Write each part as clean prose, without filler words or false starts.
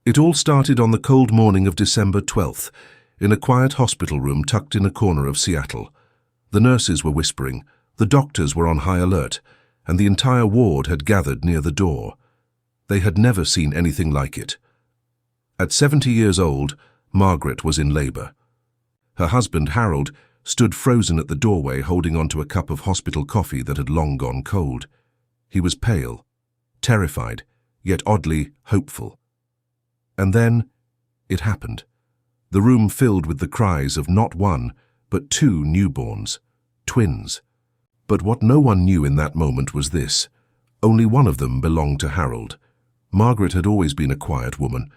It all started on the cold morning of December 12th, in a quiet hospital room tucked in a corner of Seattle. The nurses were whispering, the doctors were on high alert, and the entire ward had gathered near the door. They had never seen anything like it. At 70 years old, Margaret was in labor. Her husband, Harold, stood frozen at the doorway holding onto a cup of hospital coffee that had long gone cold. He was pale, terrified, yet oddly hopeful. And then it happened. The room filled with the cries of not one, but two newborns, twins. But what no one knew in that moment was this. Only one of them belonged to Harold. Margaret had always been a quiet woman,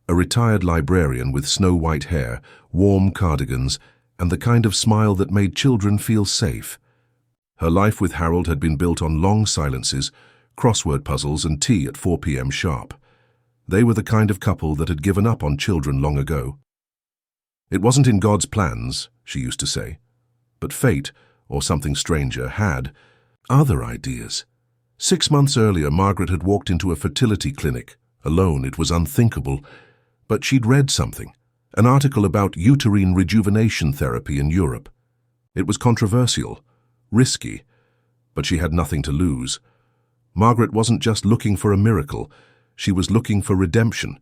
a retired librarian with snow-white hair, warm cardigans, and the kind of smile that made children feel safe. Her life with Harold had been built on long silences, crossword puzzles, and tea at 4 p.m. sharp. They were the kind of couple that had given up on children long ago. It wasn't in God's plans, she used to say, but fate, or something stranger, had other ideas. 6 months earlier, Margaret had walked into a fertility clinic. Alone, it was unthinkable, but she'd read something, an article about uterine rejuvenation therapy in Europe. It was controversial, risky, but she had nothing to lose. Margaret wasn't just looking for a miracle, she was looking for redemption.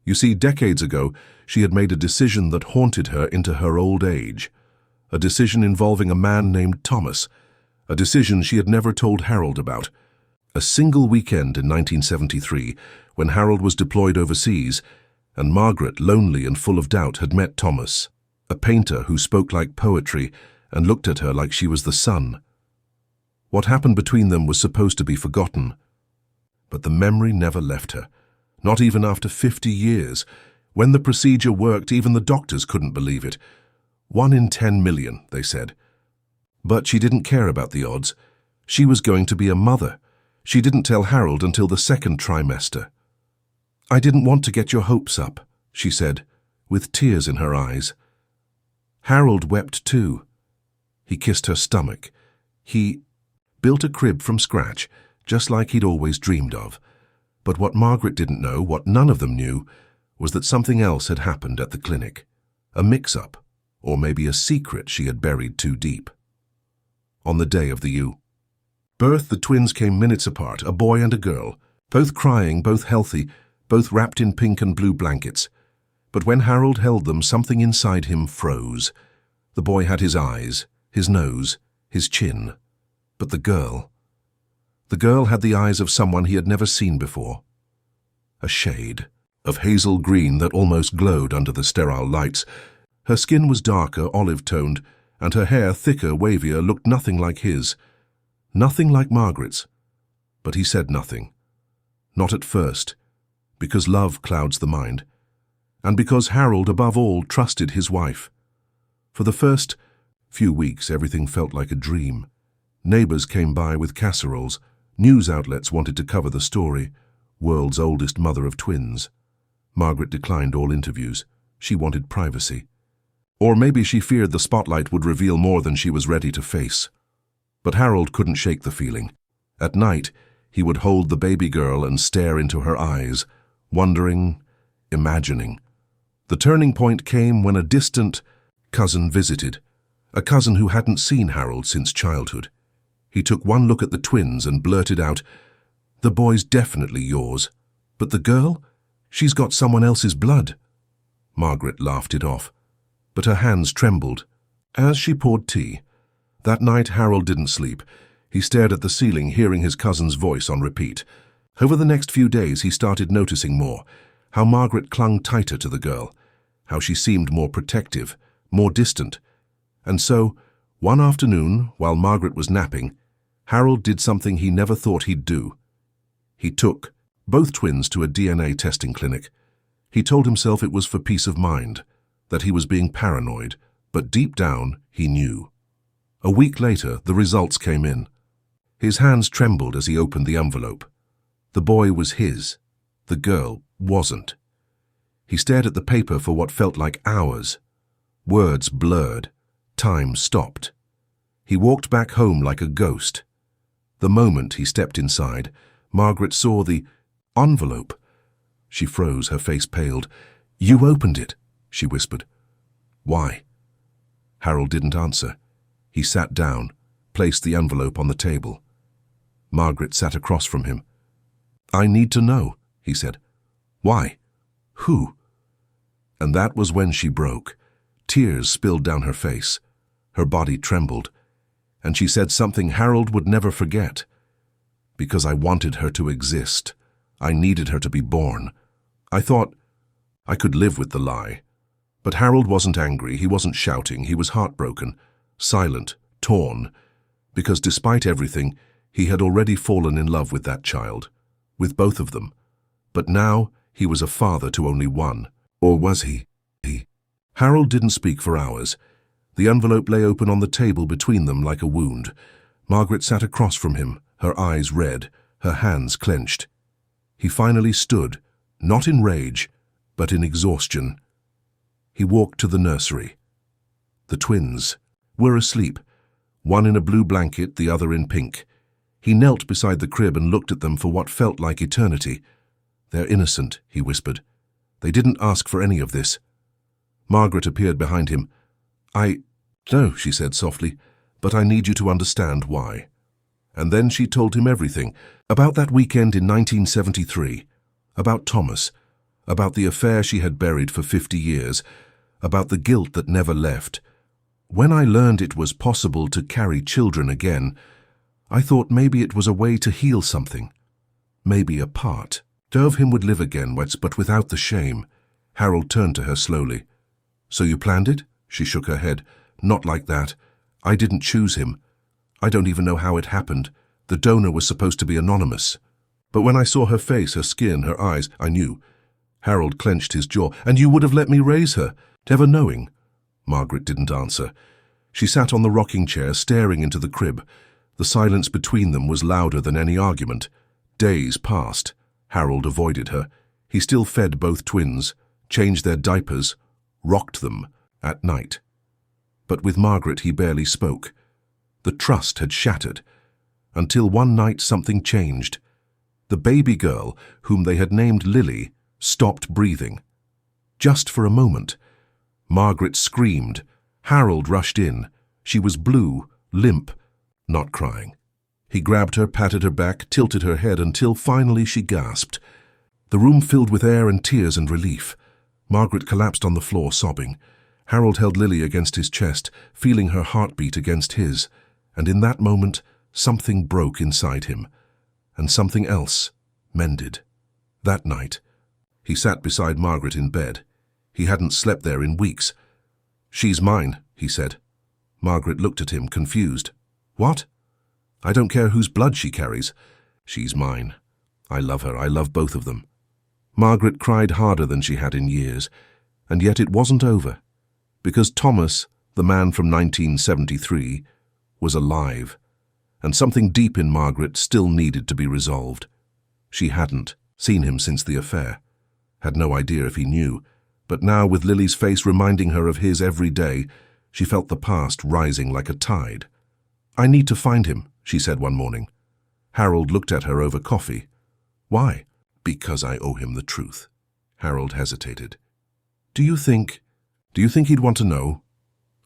You see, decades ago, she had made a decision that haunted her into her old age. A decision involving a man named Thomas. A decision she had never told Harold about. A single weekend in 1973, when Harold was deployed overseas, and Margaret, lonely and full of doubt, had met Thomas, a painter who spoke like poetry and looked at her like she was the sun. What happened between them was supposed to be forgotten. But the memory never left her, not even after 50 years. When the procedure worked, even the doctors couldn't believe it. 1 in 10 million, they said. But she didn't care about the odds. She was going to be a mother. She didn't tell Harold until the second trimester. "I didn't want to get your hopes up," she said, with tears in her eyes. Harold wept too. He kissed her stomach. He built a crib from scratch, just like he'd always dreamed of. But what Margaret didn't know, what none of them knew, was that something else had happened at the clinic. A mix-up, or maybe a secret she had buried too deep. On the day of the birth, the twins came minutes apart, a boy and a girl, both crying, both healthy, both wrapped in pink and blue blankets. But when Harold held them, something inside him froze. The boy had his eyes, his nose, his chin. But the girl had the eyes of someone he had never seen before. A shade of hazel green that almost glowed under the sterile lights. Her skin was darker, olive-toned, and her hair, thicker, wavier, looked nothing like his. Nothing like Margaret's. But he said nothing. Not at first, because love clouds the mind, and because Harold, above all, trusted his wife. For the first few weeks, everything felt like a dream. Neighbors came by with casseroles. News outlets wanted to cover the story. World's oldest mother of twins. Margaret declined all interviews. She wanted privacy. Or maybe she feared the spotlight would reveal more than she was ready to face. But Harold couldn't shake the feeling. At night, he would hold the baby girl and stare into her eyes, wondering, imagining. The turning point came when a distant cousin visited, a cousin who hadn't seen Harold since childhood. He took one look at the twins and blurted out, "The boy's definitely yours. But the girl? She's got someone else's blood." Margaret laughed it off, but her hands trembled as she poured tea. That night Harold didn't sleep. He stared at the ceiling, hearing his cousin's voice on repeat. Over the next few days he started noticing more, how Margaret clung tighter to the girl, how she seemed more protective, more distant. And so, one afternoon, while Margaret was napping, Harold did something he never thought he'd do. He took both twins to a DNA testing clinic. He told himself it was for peace of mind, that he was being paranoid, but deep down he knew. A week later, the results came in. His hands trembled as he opened the envelope. The boy was his. The girl wasn't. He stared at the paper for what felt like hours. Words blurred. Time stopped. He walked back home like a ghost. The moment he stepped inside, Margaret saw the envelope. She froze, her face paled. "You opened it," she whispered. "Why?" Harold didn't answer. He sat down, placed the envelope on the table. Margaret sat across from him. "I need to know," he said. "Why? Who?" And that was when she broke. Tears spilled down her face. Her body trembled. And she said something Harold would never forget. "Because I wanted her to exist. I needed her to be born. I thought I could live with the lie." But Harold wasn't angry, he wasn't shouting, he was heartbroken, silent, torn, because despite everything, he had already fallen in love with that child, with both of them. But now he was a father to only one. Or was he? Harold didn't speak for hours. The envelope lay open on the table between them like a wound. Margaret sat across from him, her eyes red, her hands clenched. He finally stood, not in rage, but in exhaustion. He walked to the nursery. The twins were asleep, one in a blue blanket, the other in pink. He knelt beside the crib and looked at them for what felt like eternity. "They're innocent," he whispered. "They didn't ask for any of this." Margaret appeared behind him. "I know," she said softly, "but I need you to understand why." And then she told him everything, about that weekend in 1973, about Thomas, about the affair she had buried for 50 years, about the guilt that never left. "When I learned it was possible to carry children again, I thought maybe it was a way to heal something. Maybe a part of him would live again, but without the shame." Harold turned to her slowly. "So you planned it?" She shook her head. "Not like that. I didn't choose him. I don't even know how it happened. The donor was supposed to be anonymous. But when I saw her face, her skin, her eyes, I knew." Harold clenched his jaw. "And you would have let me raise her, never knowing?" Margaret didn't answer. She sat on the rocking chair, staring into the crib. The silence between them was louder than any argument. Days passed. Harold avoided her. He still fed both twins, changed their diapers, rocked them at night. But with Margaret he barely spoke. The trust had shattered, until one night something changed. The baby girl, whom they had named Lily, stopped breathing. Just for a moment. Margaret screamed. Harold rushed in. She was blue, limp, not crying. He grabbed her, patted her back, tilted her head until finally she gasped. The room filled with air and tears and relief. Margaret collapsed on the floor, sobbing. Harold held Lily against his chest, feeling her heartbeat against his, and in that moment something broke inside him, and something else mended. That night, he sat beside Margaret in bed. He hadn't slept there in weeks. "She's mine," he said. Margaret looked at him, confused. "What?" "I don't care whose blood she carries. She's mine. I love her. I love both of them." Margaret cried harder than she had in years, and yet it wasn't over, because Thomas, the man from 1973, was alive, and something deep in Margaret still needed to be resolved. She hadn't seen him since the affair, had no idea if he knew, but now with Lily's face reminding her of his every day, she felt the past rising like a tide. "I need to find him," she said one morning. Harold looked at her over coffee. "Why?" "Because I owe him the truth." Harold hesitated. Do you think he'd want to know?"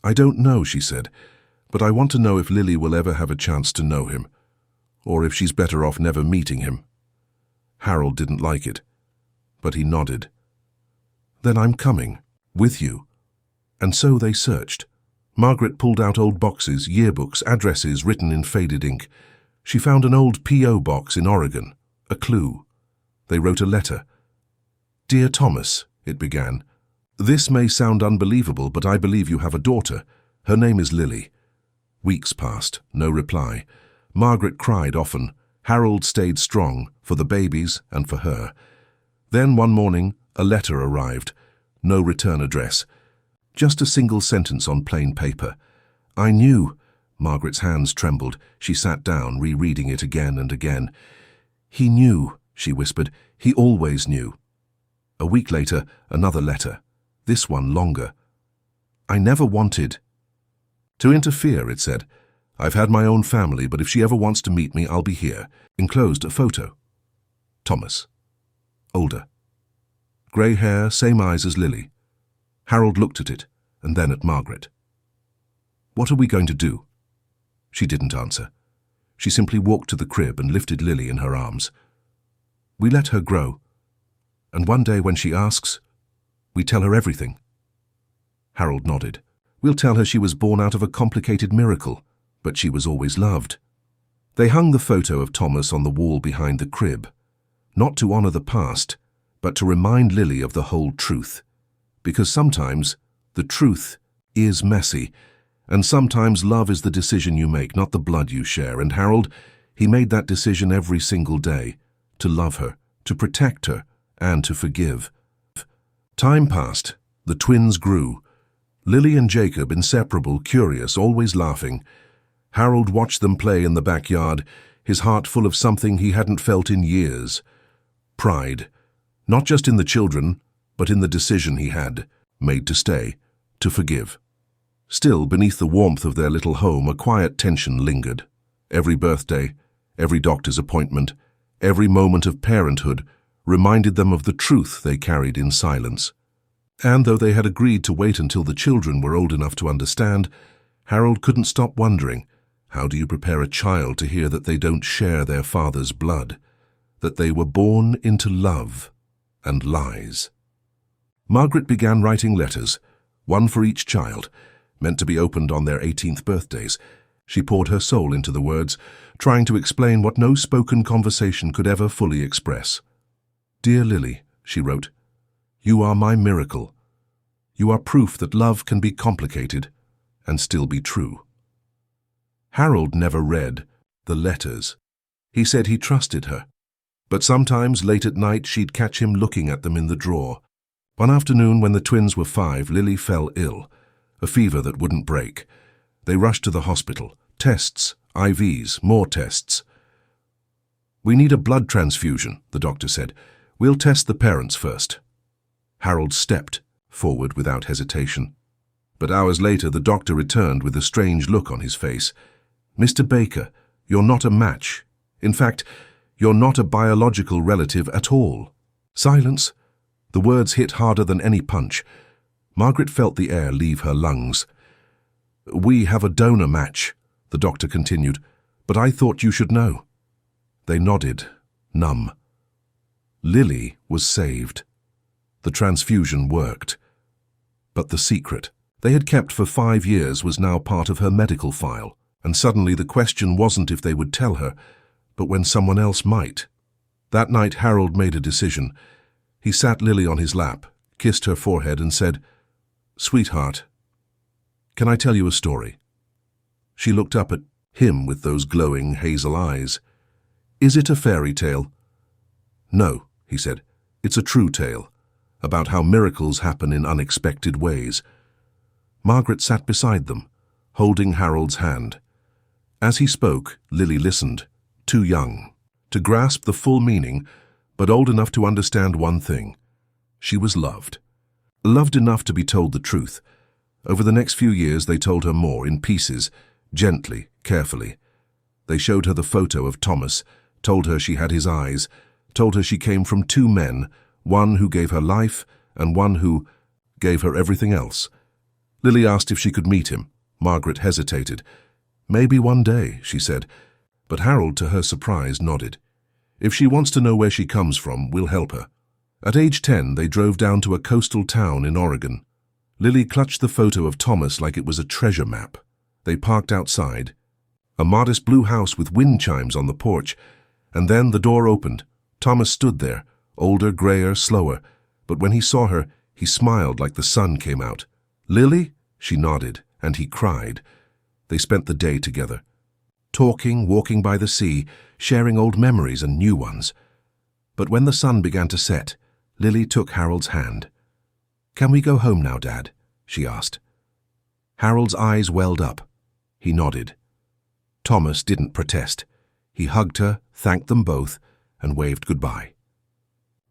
"I don't know," she said, "but I want to know if Lily will ever have a chance to know him, or if she's better off never meeting him." Harold didn't like it, but he nodded. "Then I'm coming, with you." And so they searched. Margaret pulled out old boxes, yearbooks, addresses written in faded ink. She found an old P.O. box in Oregon, a clue. They wrote a letter. "Dear Thomas," it began, "this may sound unbelievable, but I believe you have a daughter. Her name is Lily." Weeks passed, no reply. Margaret cried often. Harold stayed strong, for the babies and for her. Then one morning, a letter arrived. No return address. Just a single sentence on plain paper. "I knew." Margaret's hands trembled. She sat down, rereading it again and again. "He knew," she whispered. "He always knew." A week later, another letter. This one longer. "I never wanted to interfere," it said. "I've had my own family, but if she ever wants to meet me, I'll be here." Enclosed a photo. Thomas. Older. Grey hair, same eyes as Lily. Harold looked at it, and then at Margaret. "What are we going to do?" She didn't answer. She simply walked to the crib and lifted Lily in her arms. "We let her grow, and one day when she asks, we tell her everything." Harold nodded. "We'll tell her she was born out of a complicated miracle, but she was always loved." They hung the photo of Thomas on the wall behind the crib, not to honor the past, but to remind Lily of the whole truth. Because sometimes the truth is messy, and sometimes love is the decision you make, not the blood you share. And Harold, he made that decision every single day, to love her, to protect her, and to forgive. Time passed. The twins grew. Lily and Jacob, inseparable, curious, always laughing. Harold watched them play in the backyard, his heart full of something he hadn't felt in years. Pride, not just in the children, but in the decision he had made to stay, to forgive. Still, beneath the warmth of their little home, a quiet tension lingered. Every birthday, every doctor's appointment, every moment of parenthood reminded them of the truth they carried in silence. And though they had agreed to wait until the children were old enough to understand, Harold couldn't stop wondering, how do you prepare a child to hear that they don't share their father's blood, that they were born into love and lies? Margaret began writing letters, one for each child, meant to be opened on their 18th birthdays. She poured her soul into the words, trying to explain what no spoken conversation could ever fully express. "Dear Lily," she wrote, "you are my miracle. You are proof that love can be complicated and still be true." Harold never read the letters. He said he trusted her, but sometimes late at night she'd catch him looking at them in the drawer. One afternoon when the twins were 5, Lily fell ill, a fever that wouldn't break. They rushed to the hospital. Tests, IVs, more tests. "We need a blood transfusion," the doctor said. "We'll test the parents first." Harold stepped forward without hesitation. But hours later the doctor returned with a strange look on his face. "Mr. Baker, you're not a match. In fact, you're not a biological relative at all." Silence. The words hit harder than any punch. Margaret felt the air leave her lungs. "We have a donor match," the doctor continued, "but I thought you should know." They nodded, numb. Lily was saved. The transfusion worked. But the secret they had kept for 5 years was now part of her medical file, and suddenly the question wasn't if they would tell her, but when someone else might. That night Harold made a decision. He sat Lily on his lap, kissed her forehead and said, "Sweetheart, can I tell you a story?" She looked up at him with those glowing hazel eyes. "Is it a fairy tale?" "No," he said. "It's a true tale, about how miracles happen in unexpected ways." Margaret sat beside them, holding Harold's hand. As he spoke, Lily listened, too young to grasp the full meaning, but old enough to understand one thing. She was loved. Loved enough to be told the truth. Over the next few years they told her more, in pieces, gently, carefully. They showed her the photo of Thomas, told her she had his eyes, told her she came from 2 men, one who gave her life and one who gave her everything else. Lily asked if she could meet him. Margaret hesitated. "Maybe one day," she said, but Harold, to her surprise, nodded. "If she wants to know where she comes from, we'll help her." At age 10, they drove down to a coastal town in Oregon. Lily clutched the photo of Thomas like it was a treasure map. They parked outside. A modest blue house with wind chimes on the porch, and then the door opened. Thomas stood there, older, grayer, slower, but when he saw her, he smiled like the sun came out. "Lily?" She nodded, and he cried. They spent the day together, talking, walking by the sea, sharing old memories and new ones. But when the sun began to set, Lily took Harold's hand. "Can we go home now, Dad?" she asked. Harold's eyes welled up. He nodded. Thomas didn't protest. He hugged her, thanked them both, and waved goodbye.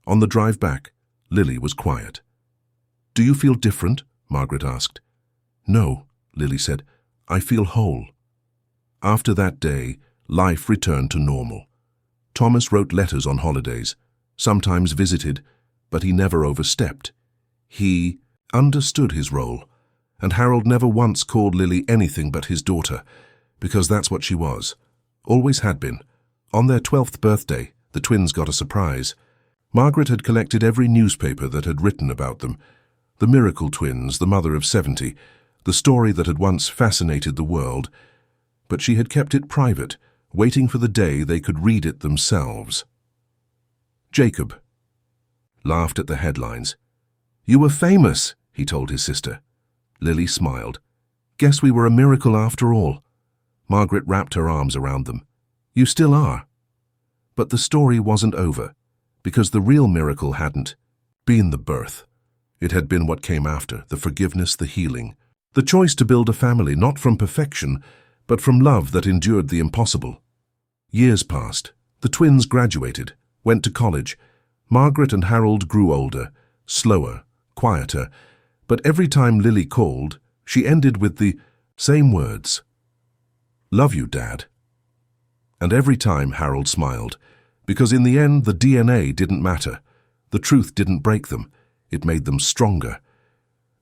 On the drive back, Lily was quiet. "Do you feel different?" Margaret asked. "No," Lily said. "I feel whole." After that day, life returned to normal. Thomas wrote letters on holidays, sometimes visited, but he never overstepped. He understood his role, and Harold never once called Lily anything but his daughter, because that's what she was. Always had been. On their 12th birthday, the twins got a surprise. Margaret had collected every newspaper that had written about them. The Miracle Twins, the mother of 70, the story that had once fascinated the world. But she had kept it private, waiting for the day they could read it themselves. Jacob laughed at the headlines. "You were famous," he told his sister. Lily smiled. "Guess we were a miracle after all." Margaret wrapped her arms around them. "You still are." But the story wasn't over, because the real miracle hadn't been the birth. It had been what came after, the forgiveness, the healing. The choice to build a family not from perfection, but from love that endured the impossible. Years passed. The twins graduated, went to college. Margaret and Harold grew older, slower, quieter, but every time Lily called, she ended with the same words. "Love you, Dad." And every time Harold smiled, because in the end the DNA didn't matter. The truth didn't break them, it made them stronger.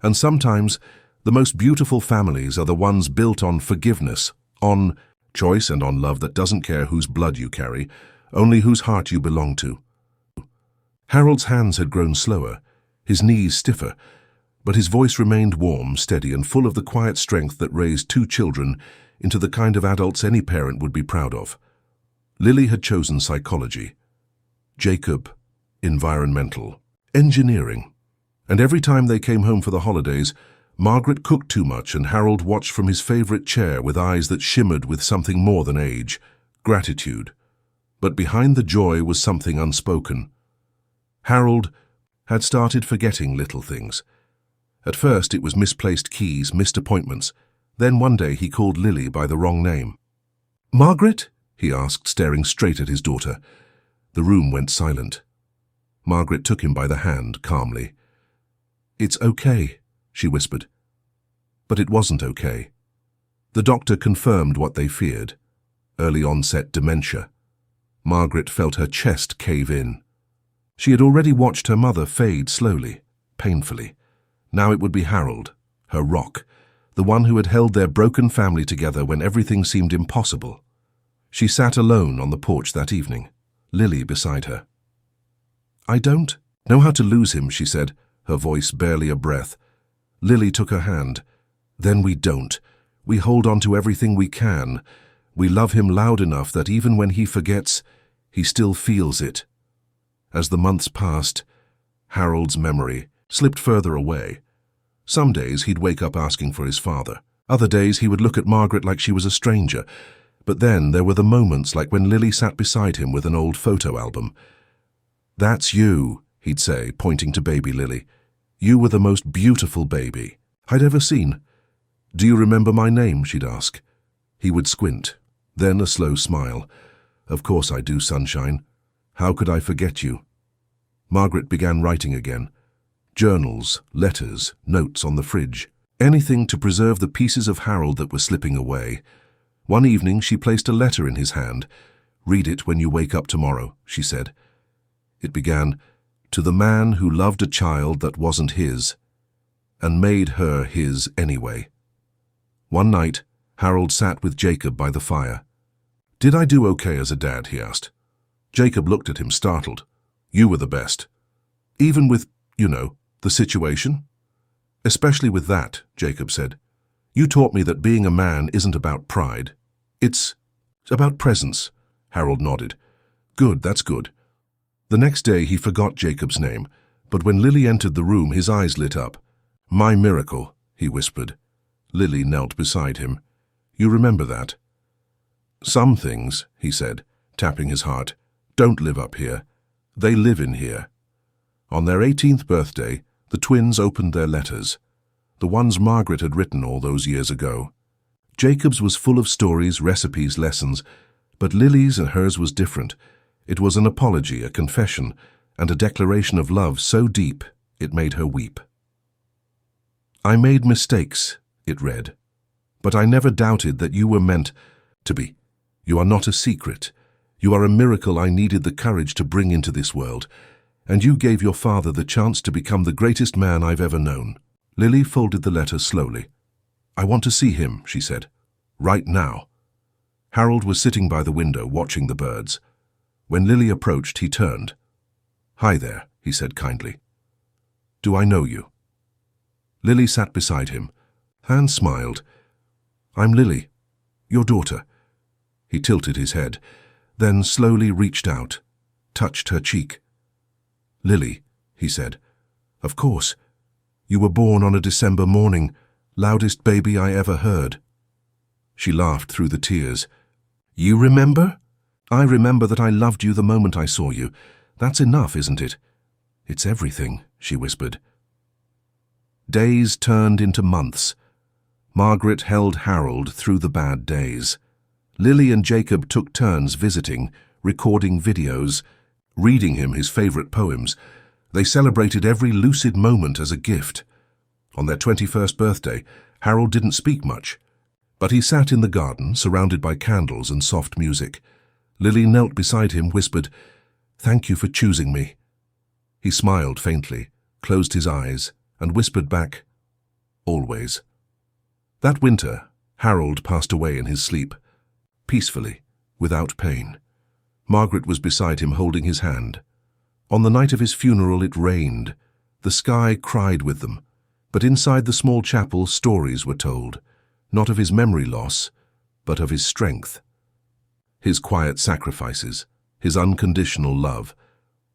And sometimes the most beautiful families are the ones built on forgiveness, on choice and on love that doesn't care whose blood you carry, only whose heart you belong to. Harold's hands had grown slower, his knees stiffer, but his voice remained warm, steady, and full of the quiet strength that raised two children into the kind of adults any parent would be proud of. Lily had chosen psychology, Jacob, environmental, engineering. And every time they came home for the holidays, Margaret cooked too much and Harold watched from his favorite chair with eyes that shimmered with something more than age, gratitude. But behind the joy was something unspoken. Harold had started forgetting little things. At first it was misplaced keys, missed appointments. Then one day he called Lily by the wrong name. "Margaret?" he asked, staring straight at his daughter. The room went silent. Margaret took him by the hand, calmly. "It's okay," she whispered. But it wasn't okay. The doctor confirmed what they feared. Early onset dementia. Margaret felt her chest cave in. She had already watched her mother fade slowly, painfully. Now it would be Harold, her rock, the one who had held their broken family together when everything seemed impossible. She sat alone on the porch that evening, Lily beside her. "I don't know how to lose him," she said, her voice barely a breath. Lily took her hand. "Then we don't. We hold on to everything we can. We love him loud enough that even when he forgets, he still feels it." As the months passed, Harold's memory slipped further away. Some days he'd wake up asking for his father. Other days he would look at Margaret like she was a stranger. But then there were the moments like when Lily sat beside him with an old photo album. "That's you," he'd say, pointing to baby Lily. "You were the most beautiful baby I'd ever seen." "Do you remember my name?" she'd ask. He would squint, then a slow smile. "Of course I do, sunshine. How could I forget you?" Margaret began writing again. Journals, letters, notes on the fridge. Anything to preserve the pieces of Harold that were slipping away. One evening she placed a letter in his hand. "Read it when you wake up tomorrow," she said. It began, "To the man who loved a child that wasn't his, and made her his anyway." One night, Harold sat with Jacob by the fire. "Did I do okay as a dad?" he asked. Jacob looked at him, startled. "You were the best. Even with, the situation?" "Especially with that," Jacob said. "You taught me that being a man isn't about pride. It's about presence." Harold nodded. "Good, that's good." The next day he forgot Jacob's name, but when Lily entered the room his eyes lit up. "My miracle," he whispered. Lily knelt beside him. "You remember that?" "Some things," he said, tapping his heart, "don't live up here. They live in here." On their 18th birthday, the twins opened their letters, the ones Margaret had written all those years ago. Jacob's was full of stories, recipes, lessons, but Lily's and hers was different. It was an apology, a confession, and a declaration of love so deep it made her weep. "I made mistakes," it read, "but I never doubted that you were meant to be. You are not a secret. You are a miracle I needed the courage to bring into this world. And you gave your father the chance to become the greatest man I've ever known. Lily folded the letter slowly. I want to see him, she said. Right now. Harold was sitting by the window watching the birds. When Lily approached, he turned. Hi there, he said kindly. Do I know you? Lily sat beside him. Hans smiled. I'm Lily, your daughter. He tilted his head, then slowly reached out, touched her cheek. Lily, he said, of course. You were born on a December morning, loudest baby I ever heard. She laughed through the tears. You remember? I remember that I loved you the moment I saw you. That's enough, isn't it? It's everything, she whispered. Days turned into months. Margaret held Harold through the bad days. Lily and Jacob took turns visiting, recording videos, reading him his favorite poems. They celebrated every lucid moment as a gift. On their 21st birthday, Harold didn't speak much, but he sat in the garden, surrounded by candles and soft music. Lily knelt beside him, whispered, Thank you for choosing me. He smiled faintly, closed his eyes, and whispered back, Always. That winter, Harold passed away in his sleep, peacefully, without pain. Margaret was beside him holding his hand. On the night of his funeral it rained. The sky cried with them. But inside the small chapel stories were told, not of his memory loss, but of his strength. His quiet sacrifices, his unconditional love.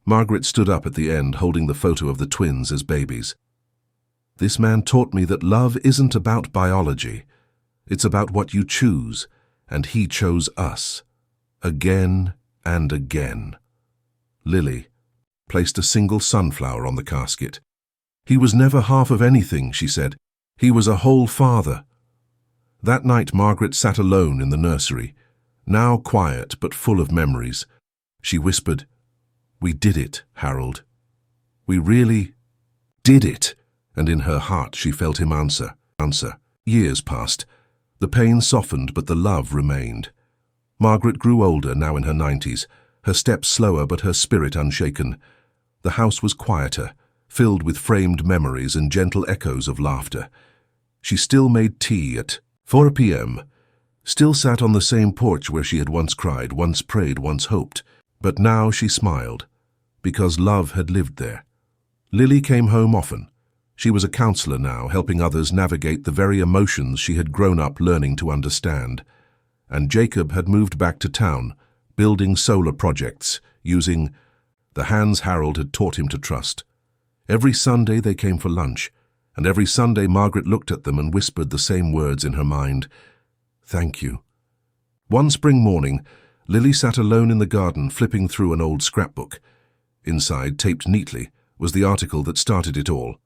Margaret stood up at the end holding the photo of the twins as babies. This man taught me that love isn't about biology. It's about what you choose, and he chose us. Again and again. Lily placed a single sunflower on the casket. He was never half of anything, she said. He was a whole father. That night Margaret sat alone in the nursery, now quiet but full of memories. She whispered, We did it, Harold. We really did it. And in her heart she felt him answer. Years passed. The pain softened, but the love remained. Margaret grew older, now in her 90s, her steps slower but her spirit unshaken. The house was quieter, filled with framed memories and gentle echoes of laughter. She still made tea at 4 p.m., still sat on the same porch where she had once cried, once prayed, once hoped. But now she smiled, because love had lived there. Lily came home often. She was a counselor now, helping others navigate the very emotions she had grown up learning to understand. And Jacob had moved back to town, building solar projects, using the hands Harold had taught him to trust. Every Sunday they came for lunch, and every Sunday Margaret looked at them and whispered the same words in her mind. Thank you. One spring morning, Lily sat alone in the garden flipping through an old scrapbook. Inside, taped neatly, was the article that started it all.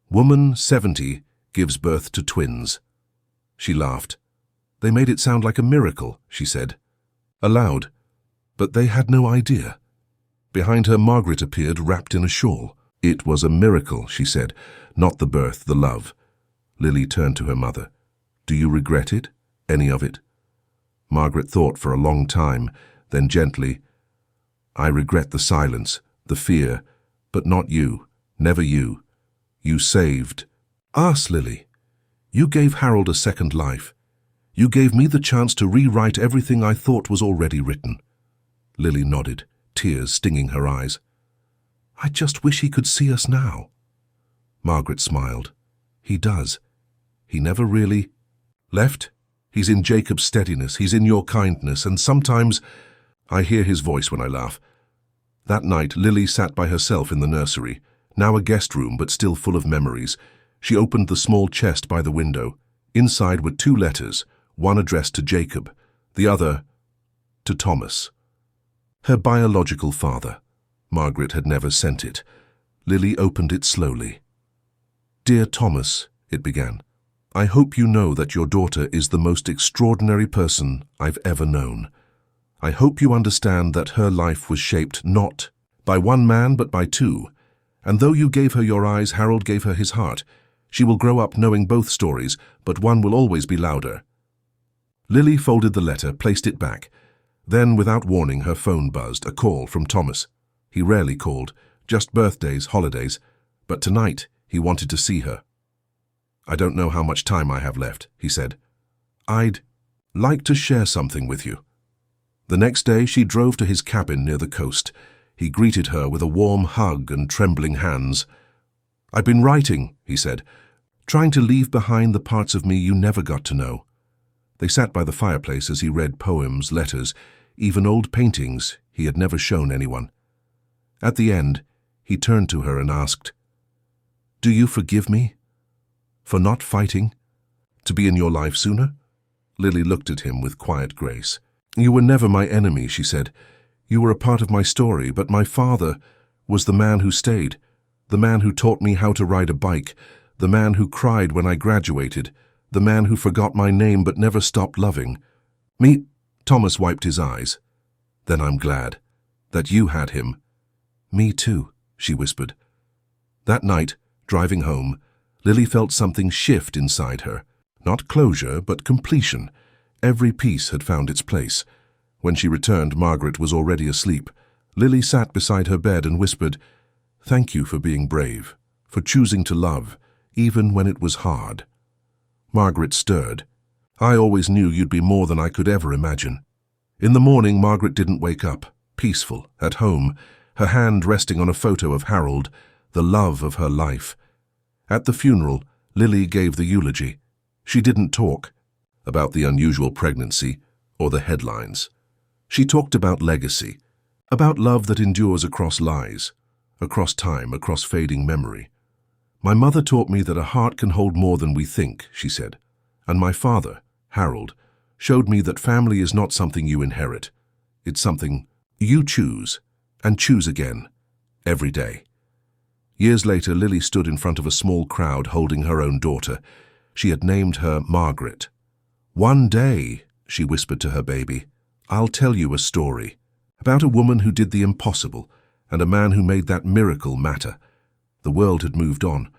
Woman 70 gives birth to twins. She laughed. They made it sound like a miracle, she said. Aloud. But they had no idea. Behind her, Margaret appeared wrapped in a shawl. It was a miracle, she said, not the birth, the love. Lily turned to her mother. Do you regret it? Any of it? Margaret thought for a long time, then gently, I regret the silence, the fear, but not you, never you. You saved us, Lily. You gave Harold a second life. You gave me the chance to rewrite everything I thought was already written. Lily nodded, tears stinging her eyes. I just wish he could see us now. Margaret smiled. He does. He never really left. He's in Jacob's steadiness, he's in your kindness, and sometimes I hear his voice when I laugh. That night, Lily sat by herself in the nursery, now a guest room but still full of memories. She opened the small chest by the window. Inside were 2 letters, one addressed to Jacob, the other to Thomas. Her biological father. Margaret had never sent it. Lily opened it slowly. Dear Thomas, it began, I hope you know that your daughter is the most extraordinary person I've ever known. I hope you understand that her life was shaped not by one man but by 2. And though you gave her your eyes, Harold gave her his heart. She will grow up knowing both stories, but one will always be louder. Lily folded the letter, placed it back. Then, without warning, her phone buzzed, a call from Thomas. He rarely called, Just birthdays, holidays, but tonight he wanted to see her. "I don't know how much time I have left," he said. "I'd like to share something with you." The next day she drove to his cabin near the coast. He greeted her with a warm hug and trembling hands. "I've been writing," he said, "trying to leave behind the parts of me you never got to know." They sat by the fireplace as he read poems, letters, even old paintings he had never shown anyone. At the end, he turned to her and asked, "Do you forgive me for not fighting to be in your life sooner?" Lily looked at him with quiet grace. "You were never my enemy," she said. "You were a part of my story, but my father was the man who stayed, the man who taught me how to ride a bike, the man who cried when I graduated, the man who forgot my name but never stopped loving me." Thomas wiped his eyes. "Then I'm glad that you had him." "Me too," she whispered. That night, driving home, Lily felt something shift inside her. Not closure, but completion. Every piece had found its place. When she returned, Margaret was already asleep. Lily sat beside her bed and whispered, "Thank you for being brave, for choosing to love, even when it was hard." Margaret stirred. "I always knew you'd be more than I could ever imagine." In the morning, Margaret didn't wake up, peaceful, at home, her hand resting on a photo of Harold, the love of her life. At the funeral, Lily gave the eulogy. She didn't talk about the unusual pregnancy or the headlines. She talked about legacy, about love that endures across lies, across time, across fading memory. "My mother taught me that a heart can hold more than we think," she said. "And my father, Harold, showed me that family is not something you inherit. It's something you choose, and choose again, every day." Years later, Lily stood in front of a small crowd holding her own daughter. She had named her Margaret. "One day," she whispered to her baby, "I'll tell you a story about a woman who did the impossible and a man who made that miracle matter." The world had moved on,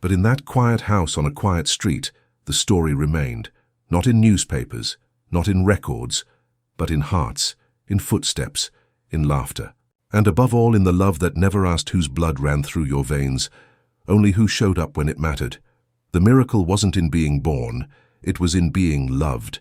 but in that quiet house on a quiet street, the story remained, not in newspapers, not in records, but in hearts, in footsteps, in laughter, and above all in the love that never asked whose blood ran through your veins, only who showed up when it mattered. The miracle wasn't in being born, it was in being loved.